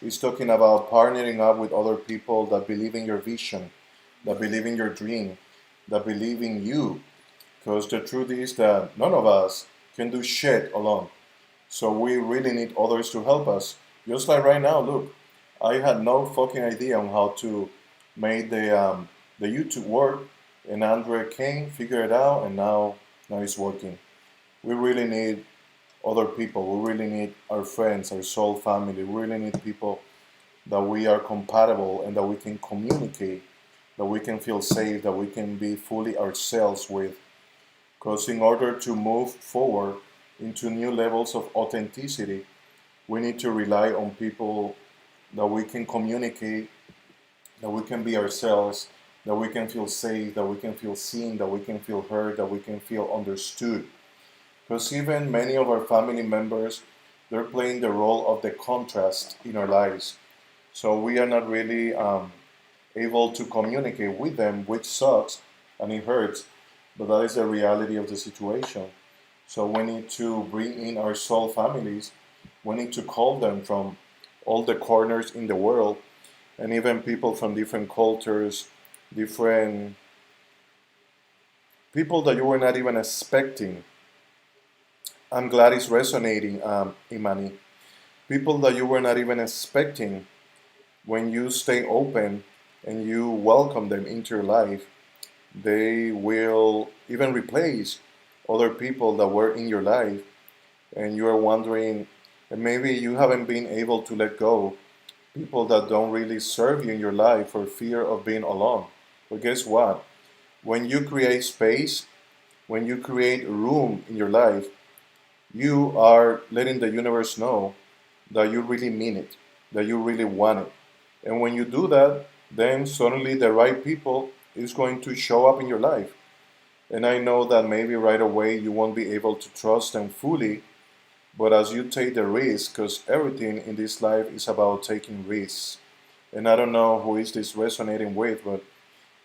It's talking about partnering up with other people that believe in your vision, that believe in your dream, that believe in you. Because the truth is that none of us can do shit alone. So we really need others to help us. Just like right now, look, I had no fucking idea on how to make the YouTube work, and Andre came, figured it out, and now it's working. We really need other people. We really need our friends, our soul family. We really need people that we are compatible and that we can communicate, that we can feel safe, that we can be fully ourselves with. Because in order to move forward into new levels of authenticity, we need to rely on people that we can communicate, that we can be ourselves, that we can feel safe, that we can feel seen, that we can feel heard, that we can feel understood. Because even many of our family members, they're playing the role of the contrast in our lives. So we are not really able to communicate with them, which sucks and it hurts, but that is the reality of the situation. So we need to bring in our soul families. We need to call them from all the corners in the world, and even people from different cultures, different people that you were not even expecting. I'm glad it's resonating, Imani. People that you were not even expecting. When you stay open and you welcome them into your life, they will even replace other people that were in your life, and you are wondering, and maybe you haven't been able to let go people that don't really serve you in your life for fear of being alone. But guess what? When you create space, when you create room in your life, you are letting the universe know that you really mean it, that you really want it. And when you do that, then suddenly the right people is going to show up in your life. And I know that maybe right away you won't be able to trust them fully, but as you take the risk, because everything in this life is about taking risks. And I don't know who is this resonating with, but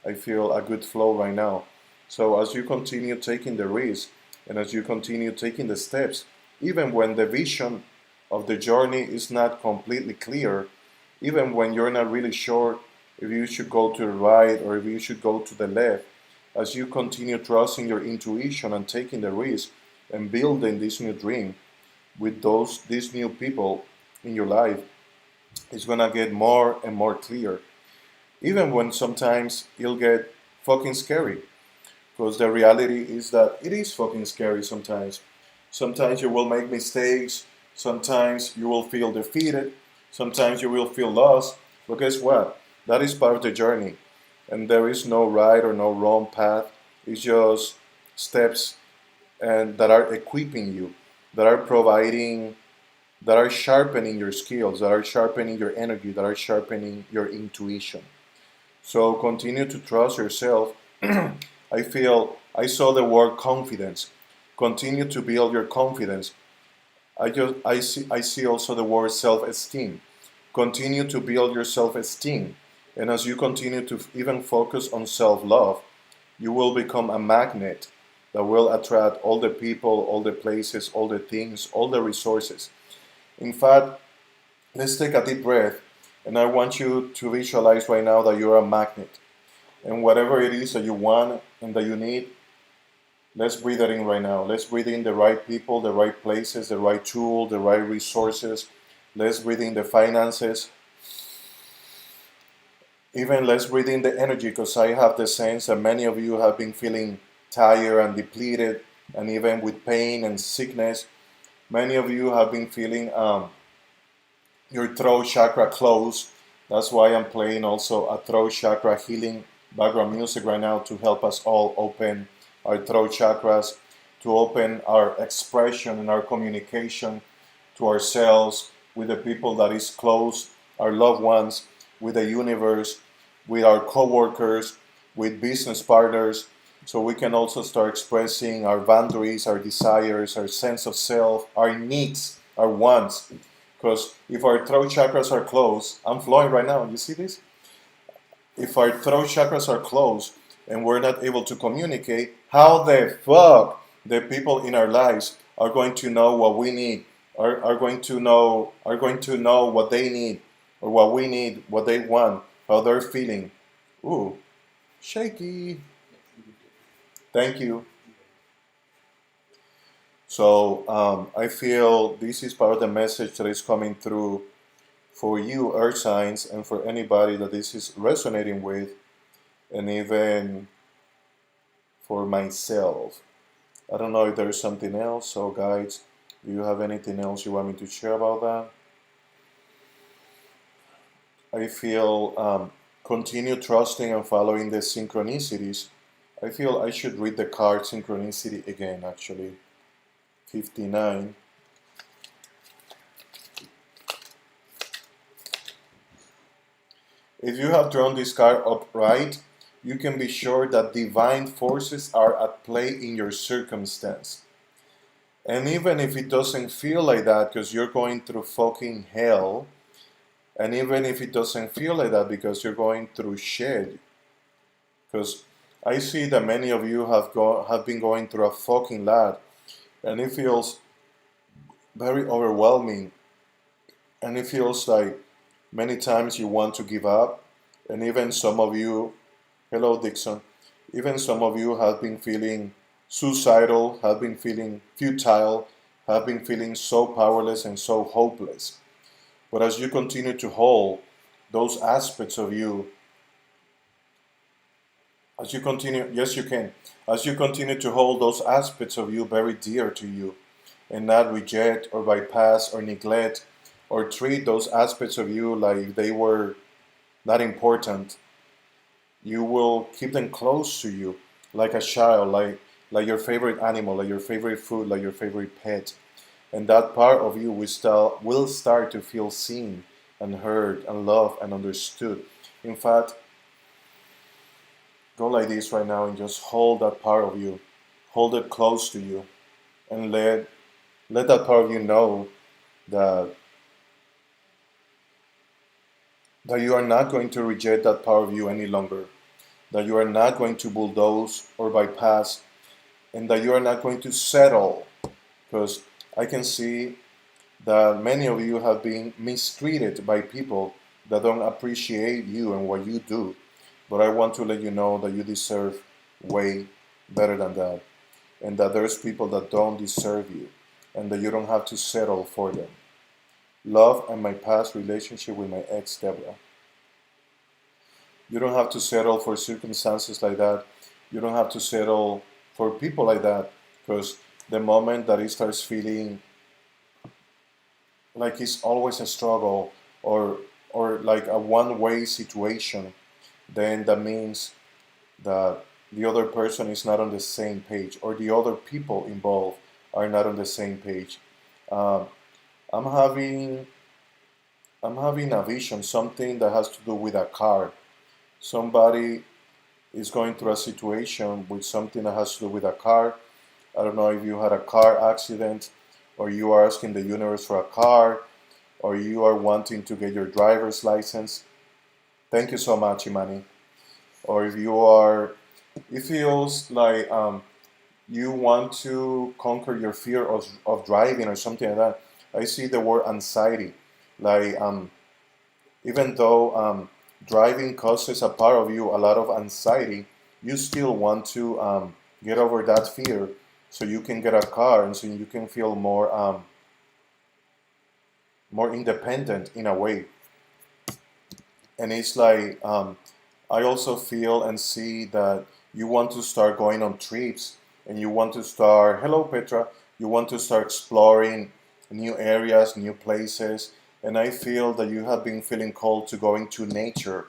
I feel a good flow right now. So as you continue taking the risk and as you continue taking the steps, even when the vision of the journey is not completely clear, even when you're not really sure if you should go to the right or if you should go to the left, as you continue trusting your intuition and taking the risk and building this new dream with these new people in your life, it's gonna get more and more clear. Even when sometimes it'll get fucking scary. Because the reality is that it is fucking scary sometimes. Sometimes you will make mistakes. Sometimes you will feel defeated. Sometimes you will feel lost. But guess what? That is part of the journey. And there is no right or no wrong path. It's just steps and that are equipping you, that are providing, that are sharpening your skills, that are sharpening your energy, that are sharpening your intuition. So continue to trust yourself. I saw the word confidence. Continue to build your confidence. I see also the word self-esteem. Continue to build your self-esteem. And as you continue to even focus on self-love, you will become a magnet that will attract all the people, all the places, all the things, all the resources. In fact, let's take a deep breath. And I want you to visualize right now that you're a magnet. And whatever it is that you want and that you need, let's breathe that in right now. Let's breathe in the right people, the right places, the right tool, the right resources. Let's breathe in the finances. Even let's breathe in the energy, because I have the sense that many of you have been feeling tired and depleted, and even with pain and sickness. Many of you have been feeling your throat chakra closed. That's why I'm playing also a throat chakra healing background music right now to help us all open our throat chakras, to open our expression and our communication to ourselves, with the people that is close, our loved ones, with the universe, with our co-workers, with business partners, so we can also start expressing our boundaries, our desires, our sense of self, our needs, our wants. Because if our throat chakras are closed, I'm flowing right now, you see this? If our throat chakras are closed and we're not able to communicate, how the fuck the people in our lives are going to know what we need, are going to know what they need, or what we need, what they want, how they're feeling. Ooh, shaky. Thank you. So I feel this is part of the message that is coming through for you, Earth Signs, and for anybody that this is resonating with, and even for myself. I don't know if there's something else. So, guys, do you have anything else you want me to share about that? I feel continue trusting and following the synchronicities. I feel I should read the card synchronicity again, actually. 59. If you have drawn this card upright, you can be sure that divine forces are at play in your circumstance. And even if it doesn't feel like that because you're going through fucking hell, and even if it doesn't feel like that because you're going through shit, because I see that many of you have been going through a fucking lot, and it feels very overwhelming, and it feels like many times you want to give up, and even some of you, hello Dixon, even some of you have been feeling suicidal, have been feeling futile, have been feeling so powerless and so hopeless. But as you continue to hold those aspects of you, as you continue, yes, you can, as you continue to hold those aspects of you very dear to you and not reject or bypass or neglect or treat those aspects of you like they were not important, you will keep them close to you like a child, like your favorite animal, like your favorite food, like your favorite pet. And that part of you will start to feel seen and heard and loved and understood. In fact, go like this right now and just hold that part of you. Hold it close to you and let that part of you know that that you are not going to reject that part of you any longer. That you are not going to bulldoze or bypass, and that you are not going to settle. Because I can see that many of you have been mistreated by people that don't appreciate you and what you do. But I want to let you know that you deserve way better than that, and that there's people that don't deserve you, and that you don't have to settle for them. Love and my past relationship with my ex Deborah. You don't have to settle for circumstances like that. You don't have to settle for people like that, because the moment that it starts feeling like it's always a struggle, or like a one-way situation, then that means that the other person is not on the same page, or the other people involved are not on the same page. Um, I'm having I'm having a vision, something that has to do with a car. Somebody is going through a situation with something that has to do with a car. I don't know if you had a car accident, or you are asking the universe for a car, or you are wanting to get your driver's license. Thank you so much, Imani. Or if you are, it feels like you want to conquer your fear of driving or something like that. I see the word anxiety. Like, even though driving causes a part of you a lot of anxiety, you still want to get over that fear so you can get a car and so you can feel more independent in a way. And it's like I also feel and see that you want to start going on trips, and you want to start, hello Petra, you want to start exploring new areas, new places. And I feel that you have been feeling called to going to nature.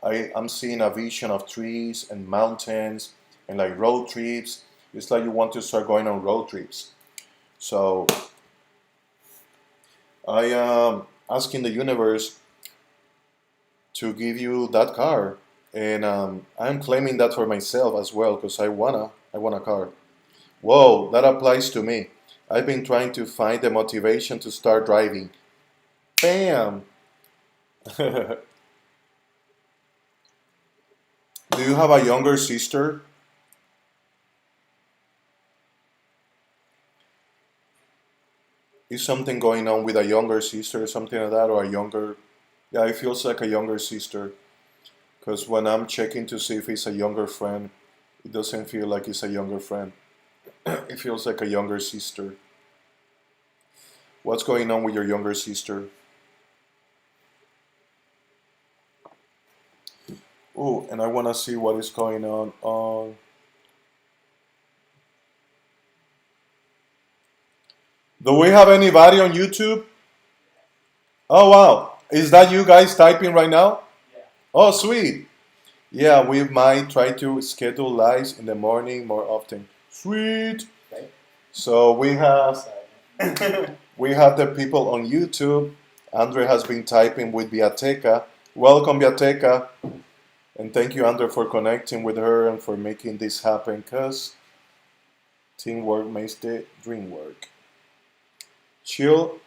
I'm seeing a vision of trees and mountains and like road trips. It's like you want to start going on road trips. So I am asking the universe to give you that car, and I'm claiming that for myself as well because I want a car. Whoa, that applies to me. I've been trying to find the motivation to start driving. Bam! Do you have a younger sister? Is something going on with a younger sister or something like that, or a younger? Yeah, it feels like a younger sister. Because when I'm checking to see if it's a younger friend, it doesn't feel like it's a younger friend. It feels like a younger sister. What's going on with your younger sister? Oh, and I want to see what is going on. Do we have anybody on YouTube? Oh, wow. Is that you guys typing right now? Oh, sweet. Yeah, we might try to schedule lives in the morning more often. Sweet. So we have the people on YouTube. Andre has been typing with Biateca. Welcome, Biateca. And thank you, Andre, for connecting with her and for making this happen because teamwork makes the dream work. Chill.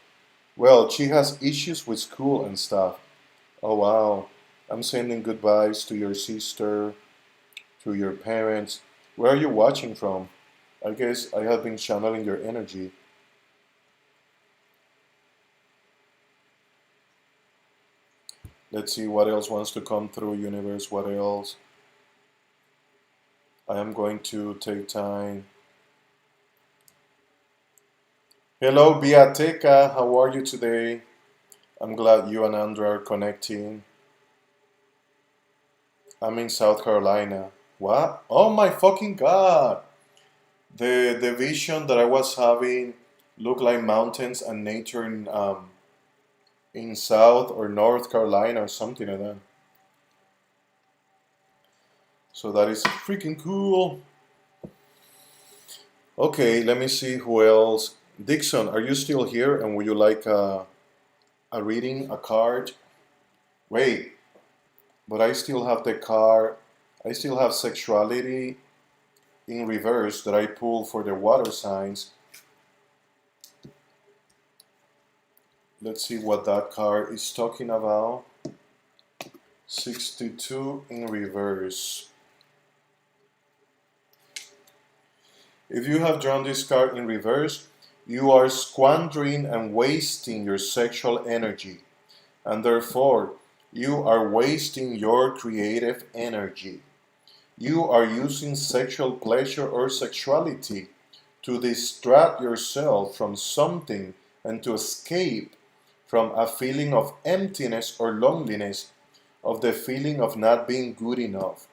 Well, she has issues with school and stuff. Oh, wow. I'm sending goodbyes to your sister, to your parents. Where are you watching from? I guess I have been channeling your energy. Let's see what else wants to come through, universe. What else? I am going to take time. Hello, Beateca. How are you today? I'm glad you and Andra are connecting. I'm in South Carolina. What? Oh my fucking god! The vision that I was having looked like mountains and nature in South or North Carolina or something like that. So that is freaking cool. Okay, let me see who else. Dixon, are you still here? And would you like a reading, a card? Wait, but I still have the card. I still have sexuality in reverse that I pull for the water signs. Let's see what that card is talking about. 62 in reverse. If you have drawn this card in reverse, you are squandering and wasting your sexual energy, and therefore you are wasting your creative energy. You are using sexual pleasure or sexuality to distract yourself from something and to escape from a feeling of emptiness or loneliness, of the feeling of not being good enough.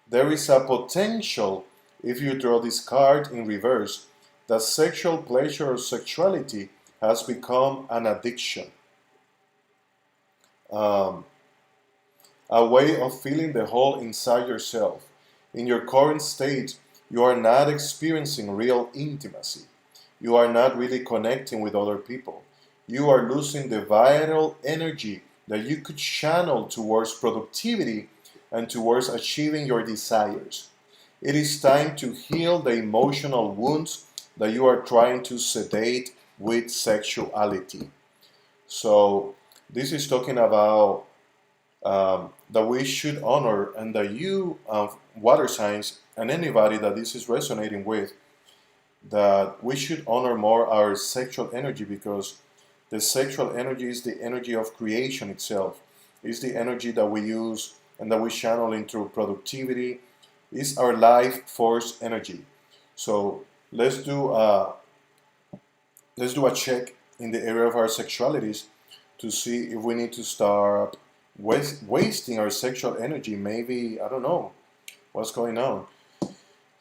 There is a potential, if you draw this card in reverse, that sexual pleasure or sexuality has become an addiction, um, a way of feeling the hole inside yourself. In your current state, you are not experiencing real intimacy. You are not really connecting with other people. You are losing the vital energy that you could channel towards productivity and towards achieving your desires. It is time to heal the emotional wounds that you are trying to sedate with sexuality. So, this is talking about that we should honor, and that you, water signs, and anybody that this is resonating with, that we should honor more our sexual energy because the sexual energy is the energy of creation itself. It's the energy that we use and that we channel into productivity. It's our life force energy. So let's do a, let's do a check in the area of our sexualities to see if we need to start wasting our sexual energy. Maybe, I don't know what's going on.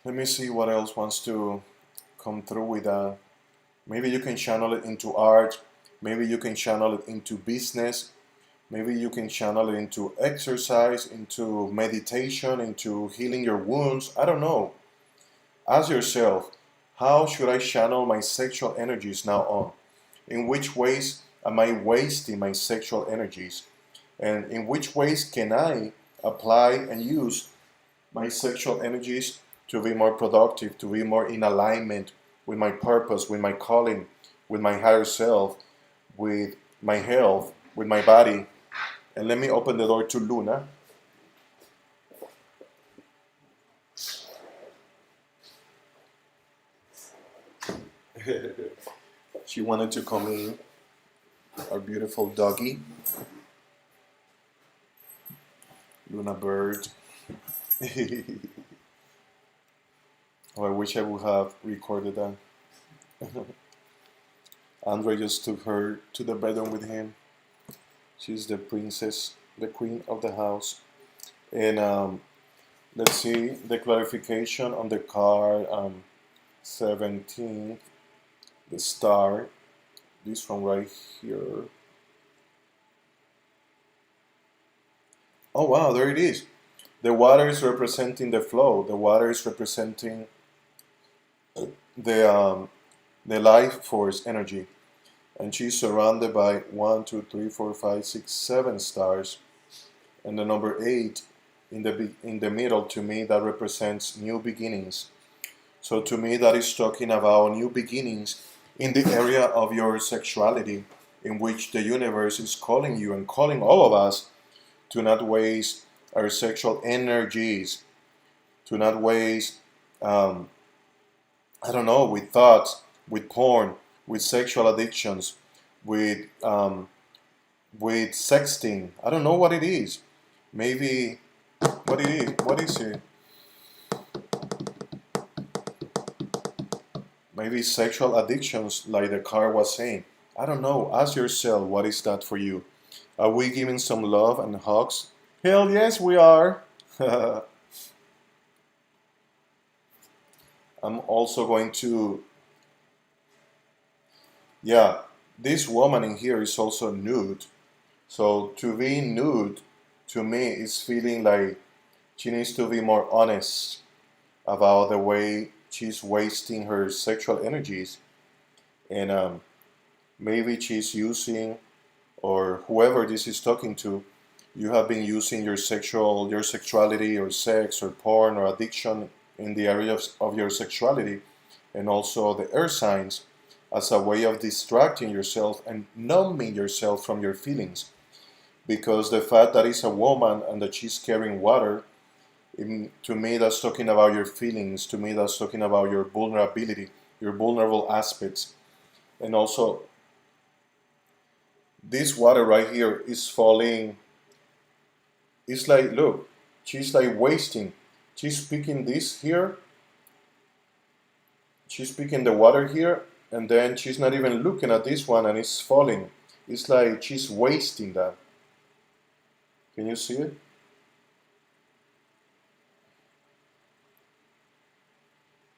Let me see what else wants to come through with that. Maybe you can channel it into art. Maybe you can channel it into business. Maybe you can channel it into exercise, into meditation, into healing your wounds. I don't know. Ask yourself, how should I channel my sexual energies now on? In which ways am I wasting my sexual energies? And in which ways can I apply and use my sexual energies to be more productive, to be more in alignment with my purpose, with my calling, with my higher self, with my health, with my body? And let me open the door to Luna. She wanted to come in, our beautiful doggy. Luna Bird. Oh, I wish I would have recorded that. Andre just took her to the bedroom with him. She's the princess, the queen of the house. And let's see the clarification on the card 17, the star, this one right here. Oh wow, there it is. The water is representing the flow. The water is representing the the life force energy, and she's surrounded by 1, 2, 3, 4, 5, 6, 7 stars, and the number 8 in the middle. To me, that represents new beginnings. So to me, that is talking about new beginnings in the area of your sexuality, in which the universe is calling you and calling all of us to not waste our sexual energies, to not waste, um, I don't know, with thoughts, with porn, with sexual addictions, with with sexting. I don't know what it is. Maybe what it is. What is it? Maybe sexual addictions, like the card was saying. I don't know. Ask yourself, what is that for you? Are we giving some love and hugs? Hell yes, we are. I'm also going to, yeah, this woman in here is also nude. So to be nude, to me, is feeling like she needs to be more honest about the way she's wasting her sexual energies. And maybe she's using, or whoever this is talking to, you have been using your sexuality or sex or porn or addiction in the area of your sexuality, and also the earth signs, as a way of distracting yourself and numbing yourself from your feelings. Because the fact that it's a woman and that she's carrying water, to me, that's talking about your feelings. To me, that's talking about your vulnerability, your vulnerable aspects. And also, this water right here is falling. It's like, look, she's like wasting. She's picking this here, she's picking the water here, and then she's not even looking at this one and it's falling. It's like she's wasting that. Can you see it?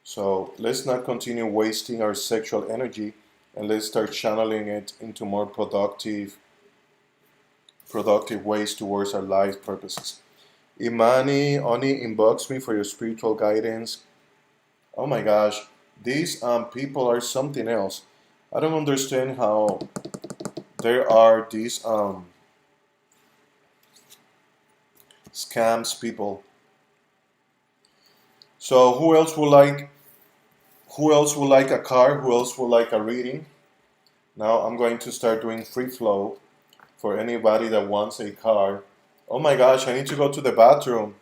So let's not continue wasting our sexual energy, and let's start channeling it into more productive ways towards our life purposes. Imani Oni inbox me for your spiritual guidance. Oh my gosh, these people are something else. I don't understand how there are these scams people. So who else would like a card? Who else would like a reading? Now I'm going to start doing free flow for anybody that wants a card. Oh my gosh, I need to go to the bathroom.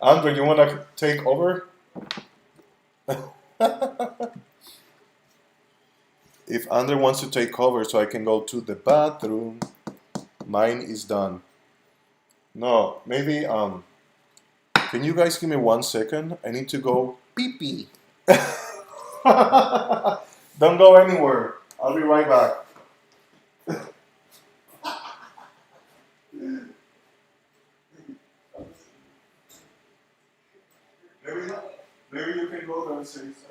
Andre, you want to take over? If Andre wants to take over so I can go to the bathroom, mine is done. No, maybe can you guys give me 1 second? I need to go pee pee. Don't go anywhere. I'll be right back. Maybe, maybe you can go there and say something.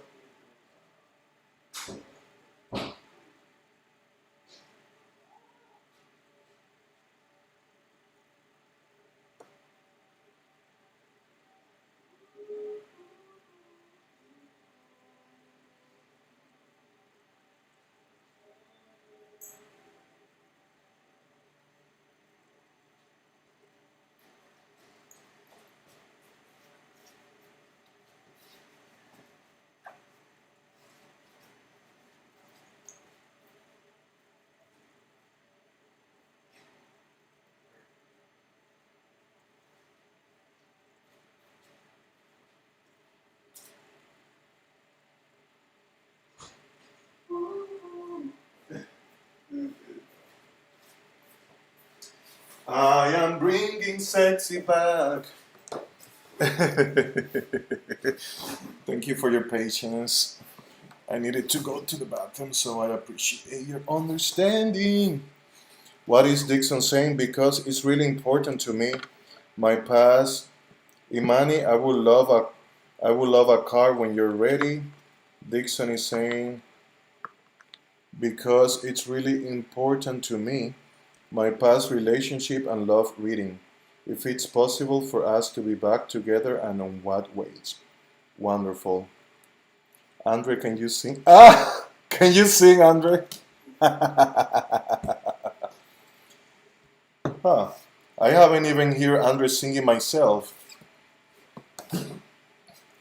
I am bringing sexy back. Thank you for your patience. I needed to go to the bathroom, so I appreciate your understanding. What is Dixon saying? Because it's really important to me. My past, Imani, I would love a car when you're ready. Dixon is saying, because it's really important to me. My past relationship and love reading. If it's possible for us to be back together and on what ways. Wonderful. Andre, can you sing? Ah! Can you sing, Andre? Huh. I haven't even heard Andre singing myself.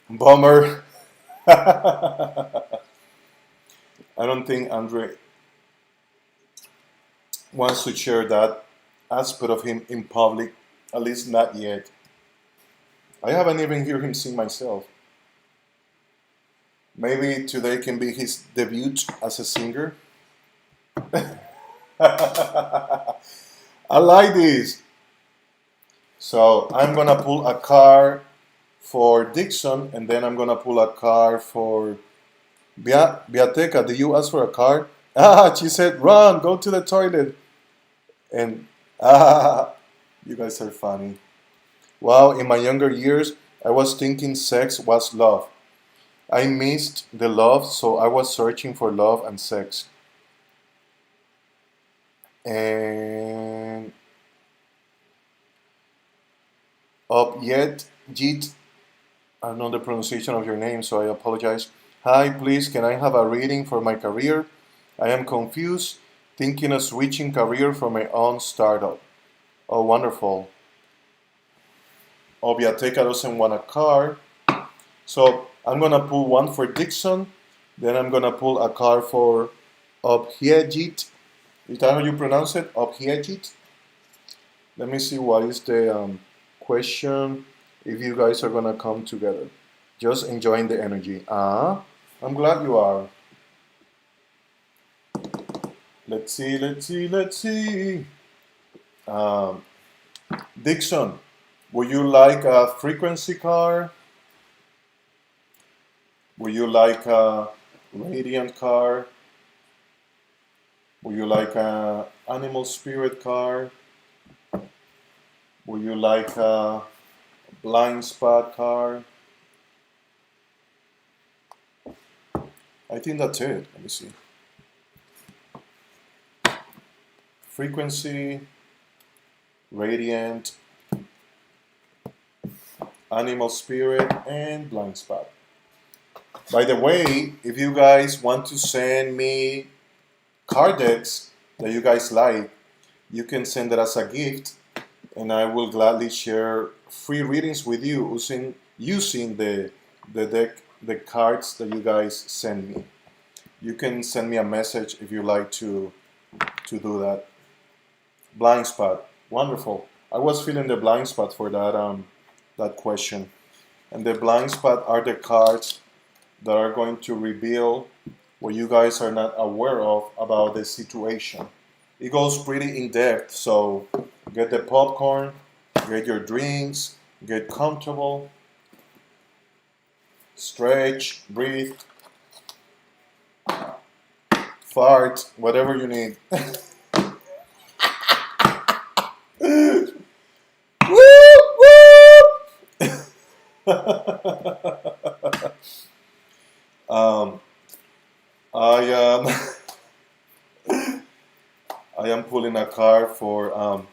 Bummer. I don't think Andre wants to share that aspect of him in public, at least not yet. I haven't even heard him sing myself. Maybe today can be his debut as a singer. I like this. So I'm gonna pull a card for Dixon, and then I'm gonna pull a card for Beateca. Did you ask for a card? Ah, she said, "Run, go to the toilet." And you guys are funny. Wow, in my younger years, I was thinking sex was love. I missed the love, so I was searching for love and sex. And up yet, Jit, I don't know the pronunciation of your name, so I apologize. Hi, please, can I have a reading for my career? I am confused, thinking of switching career for my own startup. Oh, wonderful. Obiateca doesn't want a car. So I'm gonna pull one for Dixon, then I'm gonna pull a card for Obhiejit. Is that how you pronounce it? Obhiejit? Let me see what is the question. If you guys are gonna come together. Just enjoying the energy. I'm glad you are. Let's see, let's see, let's see. Um, Dixon, would you like a frequency card? Would you like a radiant card? Would you like a animal spirit card? Would you like a blind spot card? I think that's it. Let me see. Frequency, radiant, animal spirit, and blind spot. By the way, if you guys want to send me card decks that you guys like, you can send it as a gift, and I will gladly share free readings with you using the deck, the cards that you guys send me. You can send me a message if you like to do that. Blind spot, wonderful. I was feeling the blind spot for that question, and the blind spot are the cards that are going to reveal what you guys are not aware of about the situation. It goes pretty in depth, so get the popcorn, get your drinks, get comfortable, stretch, breathe, fart, whatever you need. Whoop, whoop. um, I I am pulling a card for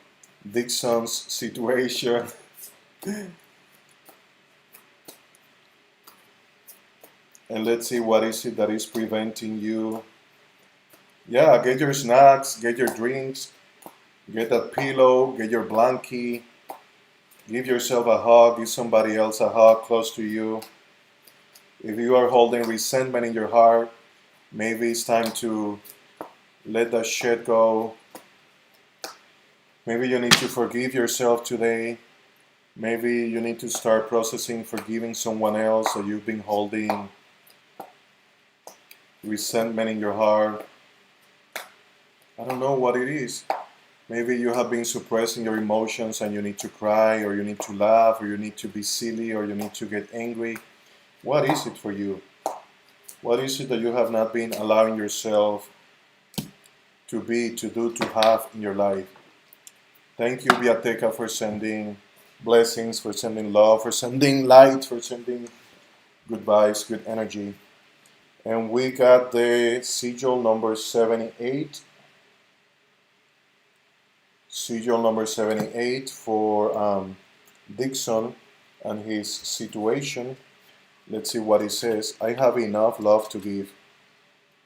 Dixon's situation. And let's see what is it that is preventing you. Yeah, get your snacks, get your drinks, get that pillow, get your blankie, give yourself a hug, give somebody else a hug close to you. If you are holding resentment in your heart, maybe it's time to let that shit go. Maybe you need to forgive yourself today. Maybe you need to start processing forgiving someone else that you've been holding resentment in your heart. I don't know what it is. Maybe you have been suppressing your emotions and you need to cry, or you need to laugh, or you need to be silly, or you need to get angry. What is it for you? What is it that you have not been allowing yourself to be, to do, to have in your life? Thank you, Biateca, for sending blessings, for sending love, for sending light, for sending good vibes, good energy. And we got the sigil number 78. Sigil number 78 for Dixon and his situation. Let's see what it says. I have enough love to give.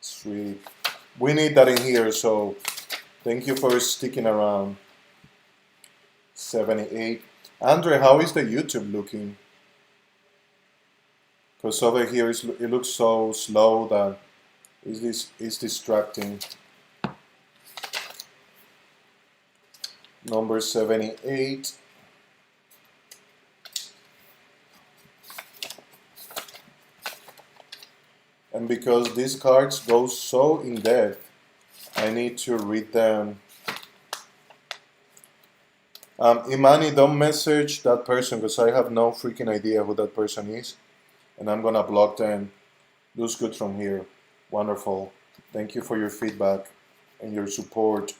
Sweet. We need that in here, so thank you for sticking around. 78. Andre, how is the YouTube looking? Because over here it looks so slow that it's distracting. Number 78. And because these cards go so in depth, I need to read them. Imani, don't message that person because I have no freaking idea who that person is. And I'm gonna block them. Looks good from here. Wonderful. Thank you for your feedback and your support.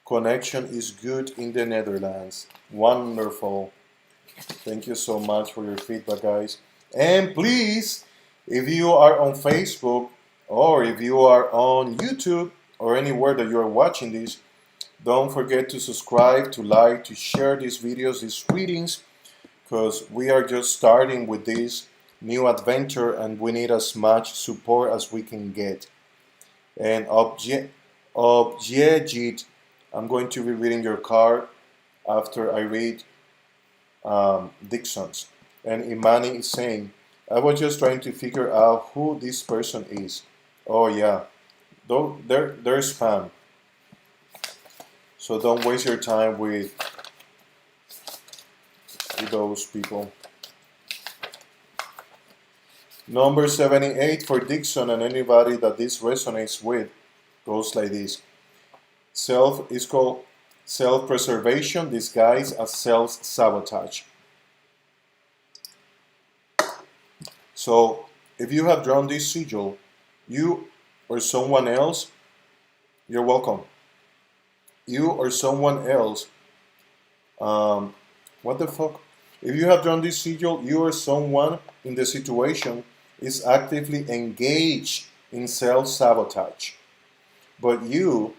Connection is good in the Netherlands. Wonderful. Thank you so much for your feedback, guys. And please, if you are on Facebook or if you are on YouTube or anywhere that you are watching this, don't forget to subscribe, to like, to share these videos, these readings, because we are just starting with this new adventure and we need as much support as we can get. And Objejit, I'm going to be reading your card after I read Dixon's. And Imani is saying, I was just trying to figure out who this person is. Oh yeah, they're spam. So don't waste your time with those people. Number 78 for Dixon and anybody that this resonates with goes like this. Self is called self-preservation disguised as self-sabotage. So if you have drawn this sigil, you or someone else, you're welcome. You or someone else, what the fuck? If you have drawn this sigil, you or someone in the situation is actively engaged in self-sabotage. But you,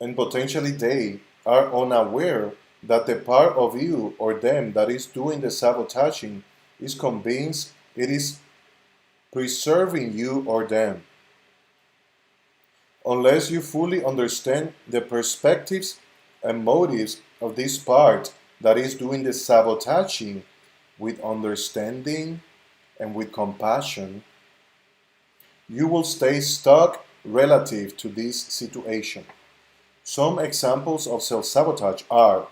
and potentially they, are unaware that the part of you or them that is doing the sabotaging is convinced it is preserving you or them. Unless you fully understand the perspectives and motives of this part that is doing the sabotaging with understanding and with compassion, you will stay stuck relative to this situation. Some examples of self-sabotage are: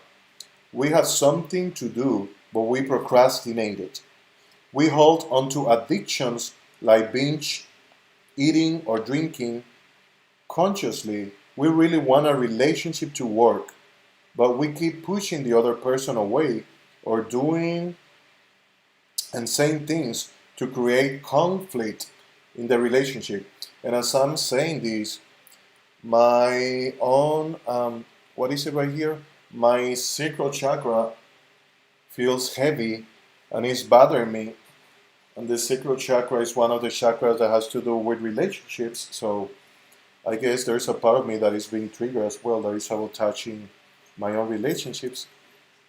we have something to do, but we procrastinate it. We hold onto addictions like binge eating or drinking. Consciously, we really want a relationship to work, but we keep pushing the other person away or doing and saying things to create conflict in the relationship. And as I'm saying this, my own, what is it right here? My sacral chakra feels heavy and it's bothering me. And the sacral chakra is one of the chakras that has to do with relationships. So I guess there's a part of me that is being triggered as well, that is sabotaging my own relationships.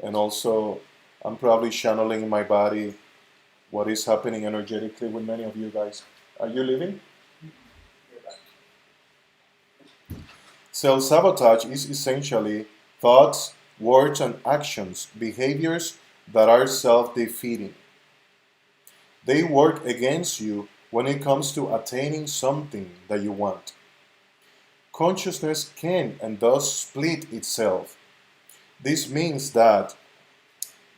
And also, I'm probably channeling in my body what is happening energetically with many of you guys. Are you living? Self-sabotage is essentially thoughts, words, and actions, behaviors that are self-defeating. They work against you when it comes to attaining something that you want. Consciousness can and does split itself. This means that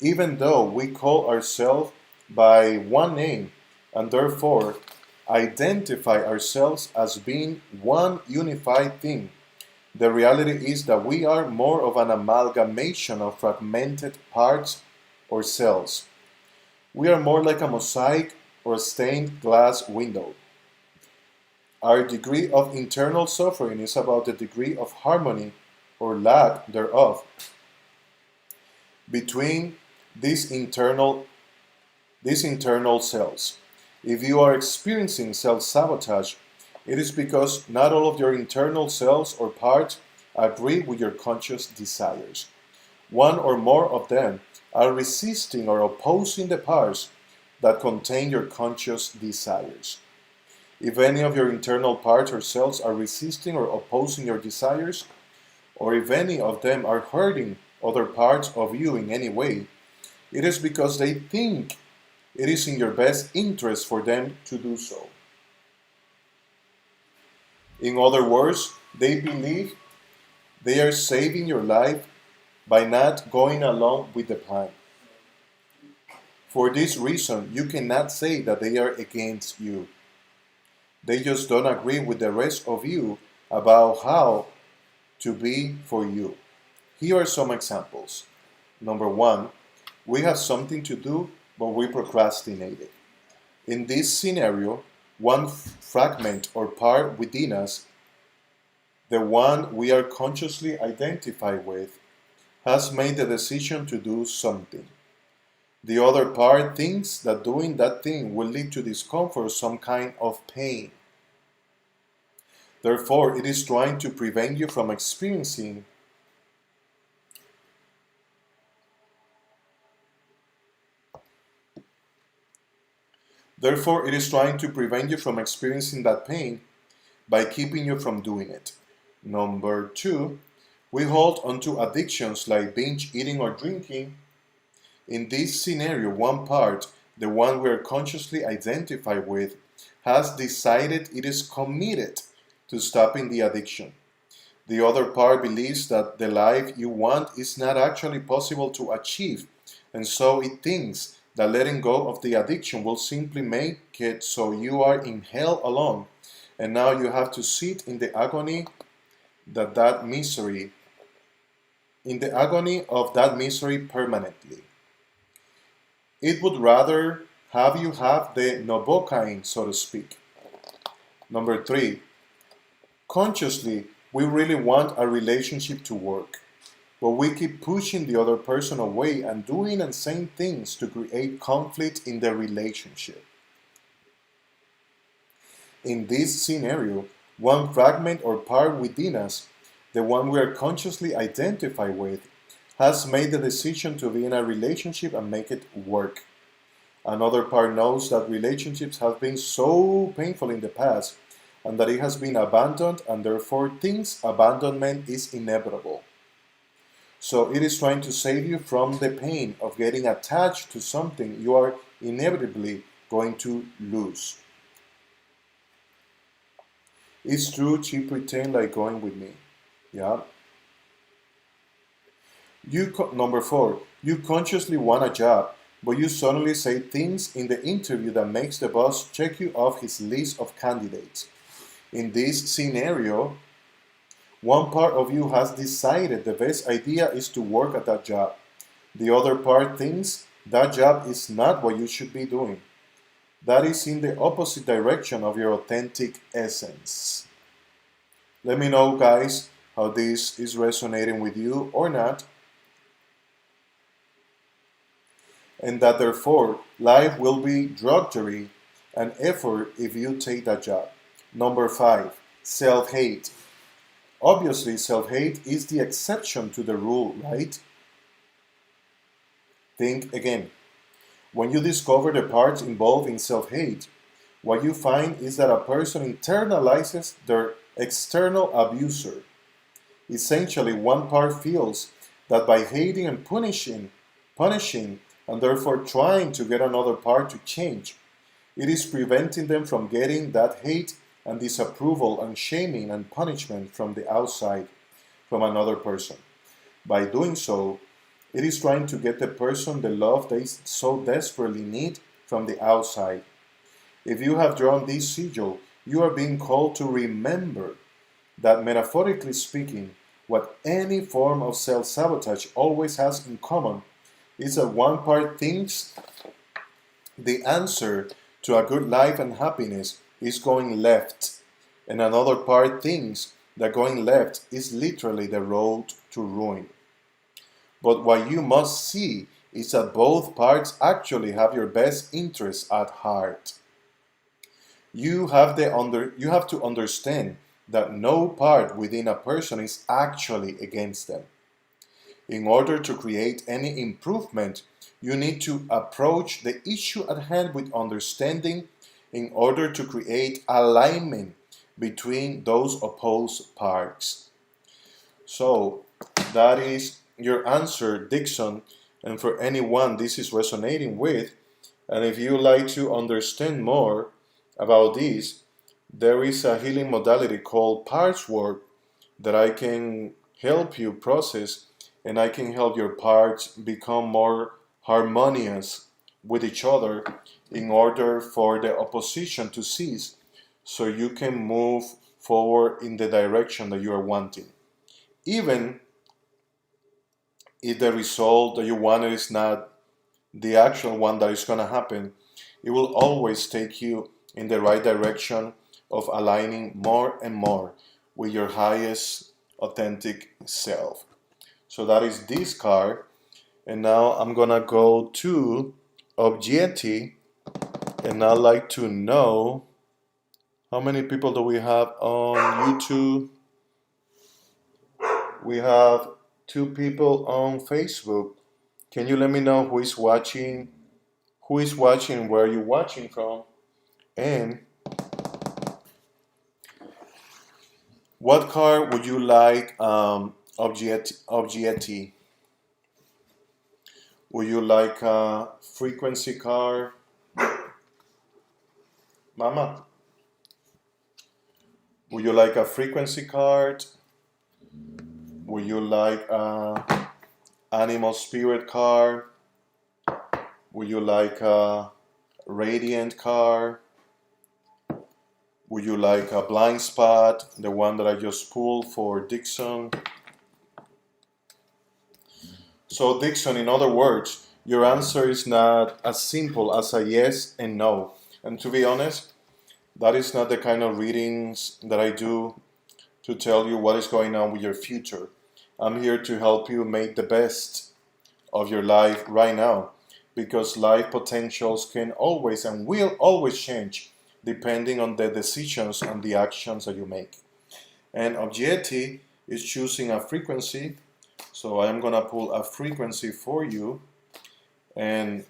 even though we call ourselves by one name and therefore identify ourselves as being one unified thing. The reality is that we are more of an amalgamation of fragmented parts or cells. We are more like a mosaic or a stained glass window. Our degree of internal suffering is about the degree of harmony or lack thereof between these internal cells. If you are experiencing self-sabotage, it is because not all of your internal cells or parts agree with your conscious desires. One or more of them are resisting or opposing the parts that contain your conscious desires. If any of your internal parts or cells are resisting or opposing your desires, or if any of them are hurting other parts of you in any way, it is because they think it is in your best interest for them to do so. In other words, they believe they are saving your life by not going along with the plan. For this reason, you cannot say that they are against you. They just don't agree with the rest of you about how to be for you. Here are some examples. Number one, we have something to do, but we procrastinate it. In this scenario, one fragment or part within us, the one we are consciously identified with, has made the decision to do something. The other part thinks that doing that thing will lead to discomfort or some kind of pain. Therefore, it is trying to prevent you from experiencing that pain by keeping you from doing it. Number two, we hold onto addictions like binge eating or drinking. In this scenario, one part, the one we are consciously identified with, has decided it is committed to stopping the addiction. The other part believes that the life you want is not actually possible to achieve, and so it thinks that letting go of the addiction will simply make it so you are in hell alone, and now you have to sit in the agony of that misery permanently. It would rather have you have the Novocaine, so to speak. Number three, consciously, we really want a relationship to work, but we keep pushing the other person away and doing and saying things to create conflict in the relationship. In this scenario, one fragment or part within us, the one we are consciously identified with, has made the decision to be in a relationship and make it work. Another part knows that relationships have been so painful in the past and that it has been abandoned, and therefore thinks abandonment is inevitable. So it is trying to save you from the pain of getting attached to something you are inevitably going to lose. It's true, she pretend like going with me. Yeah. Number four, you consciously want a job, but you suddenly say things in the interview that makes the boss check you off his list of candidates. In this scenario, one part of you has decided the best idea is to work at that job. The other part thinks that job is not what you should be doing. That is in the opposite direction of your authentic essence. Let me know, guys, how this is resonating with you or not. And that therefore, life will be drudgery and effort if you take that job. Number five, self-hate. Obviously, self-hate is the exception to the rule, right? Think again. When you discover the parts involved in self-hate, what you find is that a person internalizes their external abuser. Essentially, one part feels that by hating and punishing, and therefore trying to get another part to change, it is preventing them from getting that hate and disapproval and shaming and punishment from the outside, from another person. By doing so, it is trying to get the person the love they so desperately need from the outside. If you have drawn this sigil, you are being called to remember that, metaphorically speaking, what any form of self-sabotage always has in common is that one part thinks the answer to a good life and happiness is going left, and another part thinks that going left is literally the road to ruin. But what you must see is that both parts actually have your best interests at heart. You have to understand that no part within a person is actually against them. In order to create any improvement, you need to approach the issue at hand with understanding in order to create alignment between those opposed parts. So, that is your answer, Dixon. And for anyone this is resonating with, and if you like to understand more about this, there is a healing modality called parts work that I can help you process, and I can help your parts become more harmonious with each other in order for the opposition to cease so you can move forward in the direction that you are wanting. Even if the result that you wanted is not the actual one that is going to happen, it will always take you in the right direction of aligning more and more with your highest authentic self. So that is this card. And now I'm going to go to Objetti. And I'd like to know how many people do we have on YouTube? We have 2 people on Facebook. Can you let me know who is watching? Who is watching? Where are you watching from? And what card would you like, Objetti? Would you like a frequency card? Mama, would you like a frequency card? Would you like a animal spirit card? Would you like a radiant card? Would you like a blind spot, the one that I just pulled for Dixon? So Dixon, in other words, your answer is not as simple as a yes and no. And to be honest, that is not the kind of readings that I do to tell you what is going on with your future. I'm here to help you make the best of your life right now, because life potentials can always and will always change depending on the decisions and the actions that you make. And Objetti is choosing a frequency, so I'm gonna pull a frequency for you. And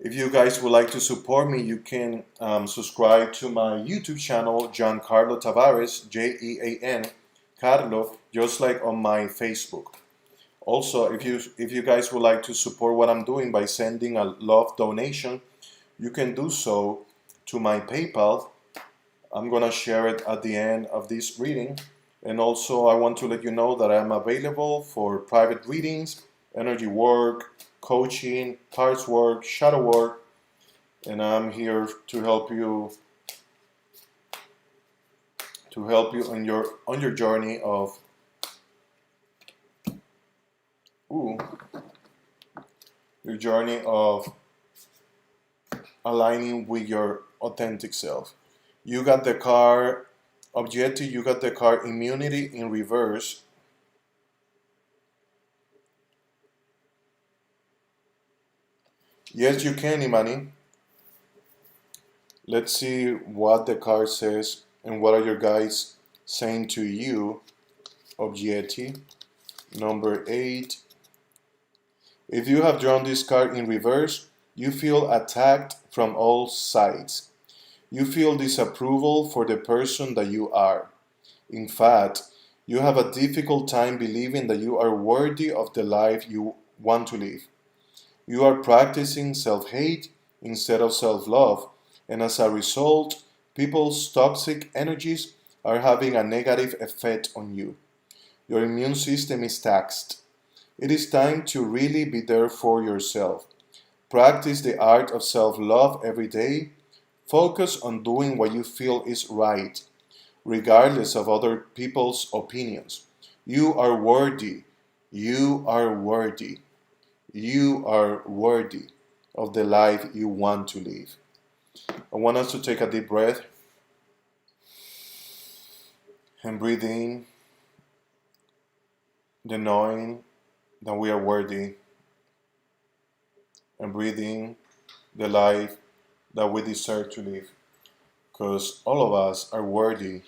if you guys would like to support me, you can subscribe to my YouTube channel, Giancarlo Tavares, Jean Carlo, just like on my Facebook. Also, if you guys would like to support what I'm doing by sending a love donation, you can do so to my PayPal. I'm gonna share it at the end of this reading. And also, I want to let you know that I'm available for private readings, energy work, coaching, parts work, shadow work, and I'm here to help you on your journey of your journey of aligning with your authentic self. You got the card Objetti, you got the card Immunity in reverse. Yes, you can, Imani. Let's see what the card says and what are your guides saying to you, Objetti. Number 8. If you have drawn this card in reverse, you feel attacked from all sides. You feel disapproval for the person that you are. In fact, you have a difficult time believing that you are worthy of the life you want to live. You are practicing self-hate instead of self-love, and as a result, people's toxic energies are having a negative effect on you. Your immune system is taxed. It is time to really be there for yourself. Practice the art of self-love every day. Focus on doing what you feel is right, regardless of other people's opinions. You are worthy. You are worthy. You are worthy of the life you want to live. I want us to take a deep breath and breathe in the knowing that we are worthy, and breathe in the life that we deserve to live. Because all of us are worthy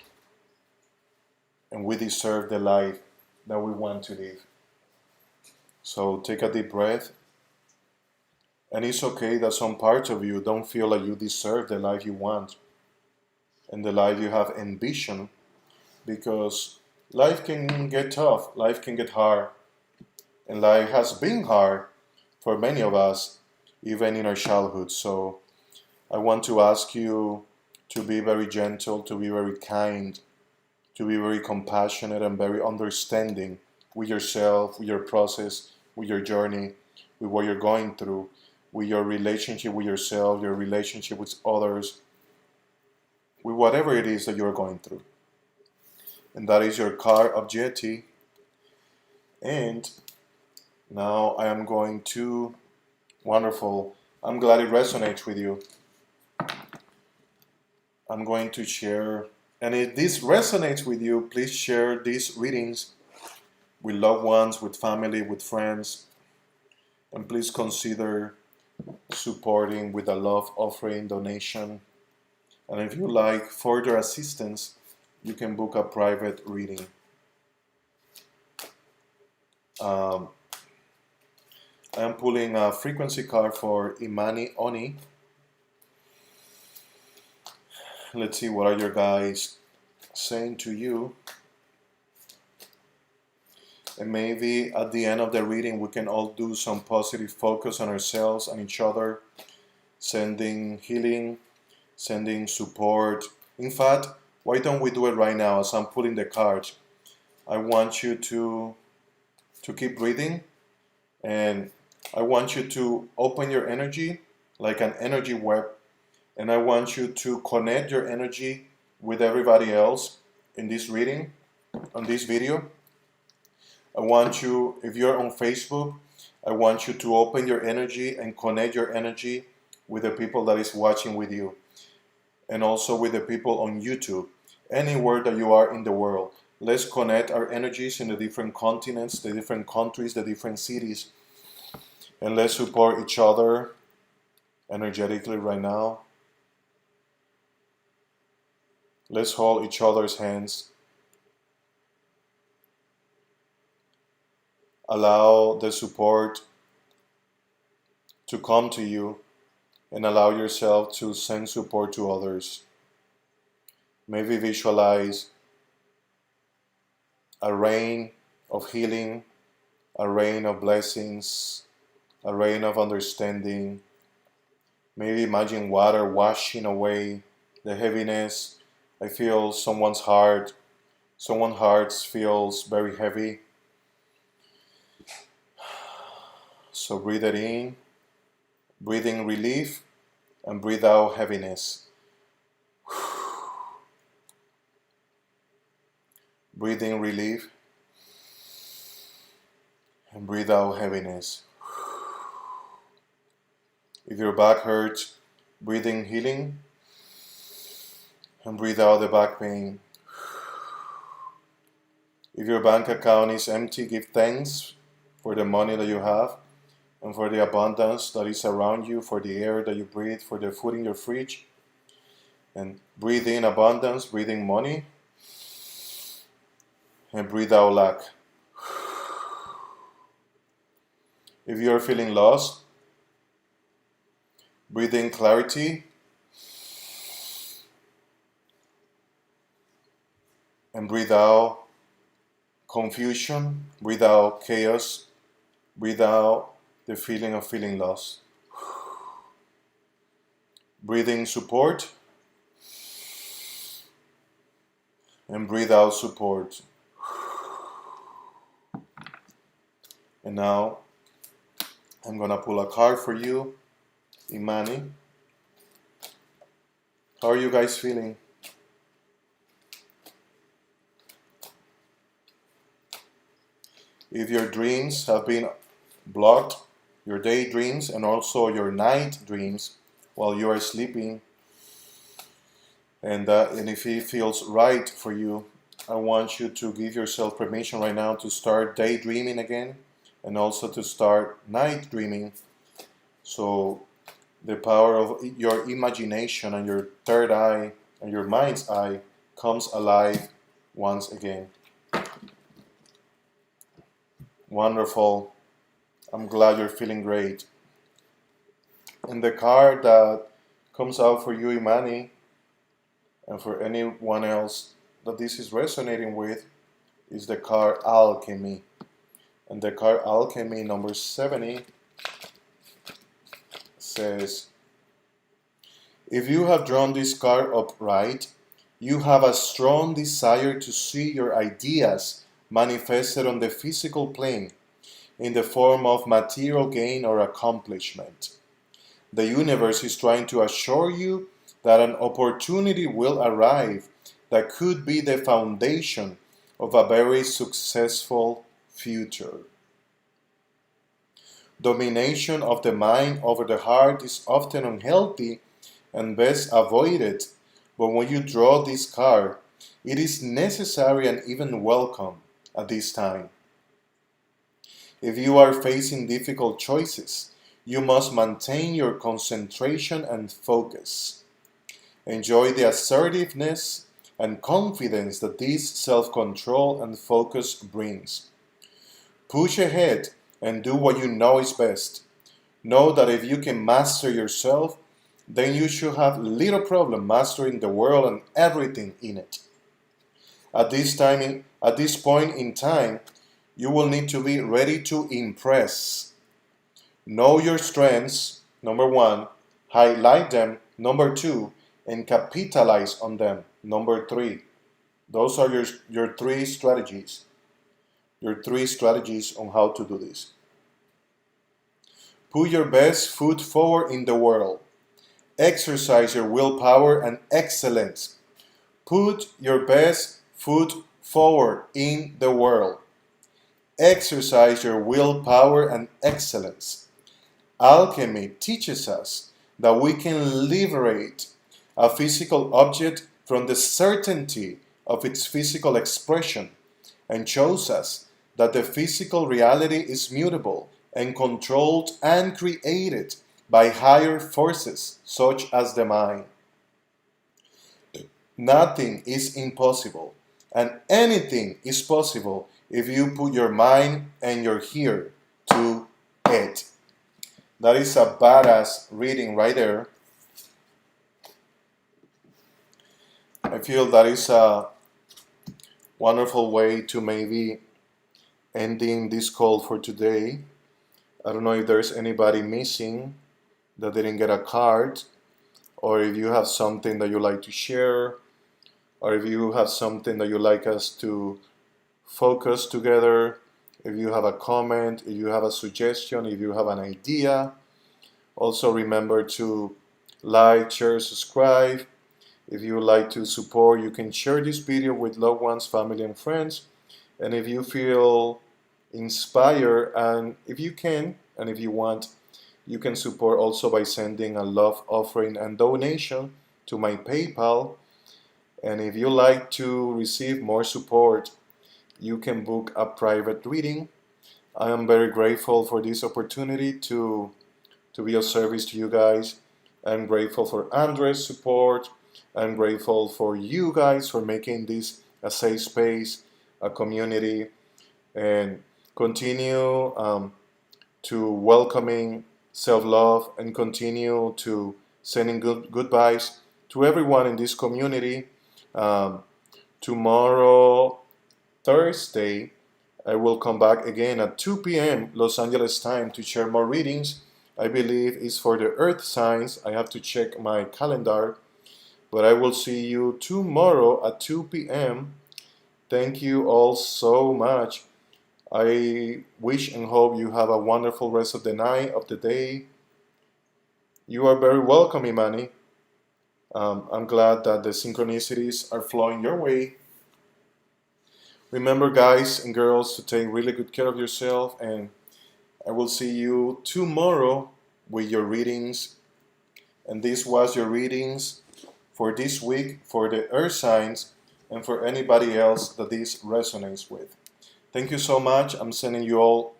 and we deserve the life that we want to live. So take a deep breath. And it's okay that some parts of you don't feel like you deserve the life you want and the life you have envisioned, because life can get tough, life can get hard, and life has been hard for many of us, even in our childhood. So I want to ask you to be very gentle, to be very kind, to be very compassionate and very understanding with yourself, with your process, with your journey, with what you're going through, with your relationship with yourself, your relationship with others, with whatever it is that you're going through. And that is your car objective. And now I am going to, wonderful, I'm glad it resonates with you. I'm going to share, and if this resonates with you, please share these readings with loved ones, with family, with friends, and please consider supporting with a love offering donation. And if you like further assistance, you can book a private reading. I am pulling a frequency card for Imani Oni. Let's see, what are your guys saying to you? And maybe at the end of the reading, we can all do some positive focus on ourselves and each other, sending healing, sending support. In fact, why don't we do it right now as I'm pulling the cards? I want you to keep breathing, and I want you to open your energy like an energy web, and I want you to connect your energy with everybody else in this reading, on this video. I want you, if you're on Facebook, I want you to open your energy and connect your energy with the people that is watching with you, and also with the people on YouTube, anywhere that you are in the world. Let's connect our energies in the different continents, the different countries, the different cities, and let's support each other energetically right now. Let's hold each other's hands. Allow the support to come to you, and allow yourself to send support to others. Maybe visualize a rain of healing, a rain of blessings, a rain of understanding. Maybe imagine water washing away the heaviness. I feel someone's heart feels very heavy. So breathe it in, breathe in relief, and breathe out heaviness. Breathe in relief and breathe out heaviness. If your back hurts, breathe in healing and breathe out the back pain. If your bank account is empty, give thanks for the money that you have and for the abundance that is around you, for the air that you breathe, for the food in your fridge. And breathe in abundance, breathe in money, and breathe out lack. If you are feeling lost, breathe in clarity and breathe out confusion, breathe out chaos, breathe out the feeling of feeling lost. Breathe in support and breathe out support. And now I'm gonna pull a card for you, Imani. How are you guys feeling? If your dreams have been blocked, your daydreams and also your night dreams while you are sleeping, and if it feels right for you, I want you to give yourself permission right now to start daydreaming again and also to start night dreaming. So the power of your imagination and your third eye and your mind's eye comes alive once again. Wonderful. I'm glad you're feeling great. And the card that comes out for you, Imani, and for anyone else that this is resonating with, is the card Alchemy. And the card Alchemy number 70 says, if you have drawn this card upright, you have a strong desire to see your ideas manifested on the physical plane in the form of material gain or accomplishment. The universe is trying to assure you that an opportunity will arrive that could be the foundation of a very successful future. Domination of the mind over the heart is often unhealthy and best avoided, but when you draw this card, it is necessary and even welcome at this time. If you are facing difficult choices, you must maintain your concentration and focus. Enjoy the assertiveness and confidence that this self-control and focus brings. Push ahead and do what you know is best. Know that if you can master yourself, then you should have little problem mastering the world and everything in it. At this point in time, you will need to be ready to impress. Know your strengths, number 1, highlight them, number 2, and capitalize on them, number 3. Those are your 3 strategies. Your 3 strategies on how to do this. Put your best foot forward in the world. Exercise your willpower and excellence. Put your best foot forward in the world. Exercise your willpower and excellence. Alchemy teaches us that we can liberate a physical object from the certainty of its physical expression and shows us that the physical reality is mutable and controlled and created by higher forces such as the mind. Nothing is impossible, and anything is possible if you put your mind and your ear to it. That is a badass reading right there. I feel that is a wonderful way to maybe ending this call for today. I don't know if there's anybody missing that didn't get a card, or if you have something that you like to share, or if you have something that you like us to focus together, if you have a comment, if you have a suggestion, if you have an idea. Also remember to like, share, subscribe. If you would like to support, you can share this video with loved ones, family, and friends. And if you feel inspired, and if you can, and if you want, you can support also by sending a love offering and donation to my PayPal. And if you like to receive more support, you can book a private reading. I am very grateful for this opportunity to be of service to you guys. I'm grateful for Andres' support. I'm grateful for you guys for making this a safe space, a community, and continue to welcoming self-love and continue to sending good vibes to everyone in this community. Tomorrow, Thursday, I will come back again at 2 p.m. Los Angeles time to share more readings. I believe it's for the earth signs. I have to check my calendar. But I will see you tomorrow at 2 p.m. Thank you all so much. I wish and hope you have a wonderful rest of the night, of the day. You are very welcome, Imani. I'm glad that the synchronicities are flowing your way. Remember, guys and girls, to take really good care of yourself, and I will see you tomorrow with your readings. And this was your readings for this week for the earth signs and for anybody else that this resonates with. Thank you so much. I'm sending you all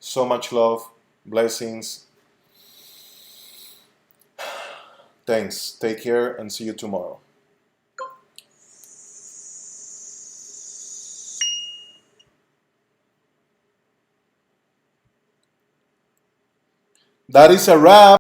so much love, blessings. Thanks. Take care and see you tomorrow. That is a wrap.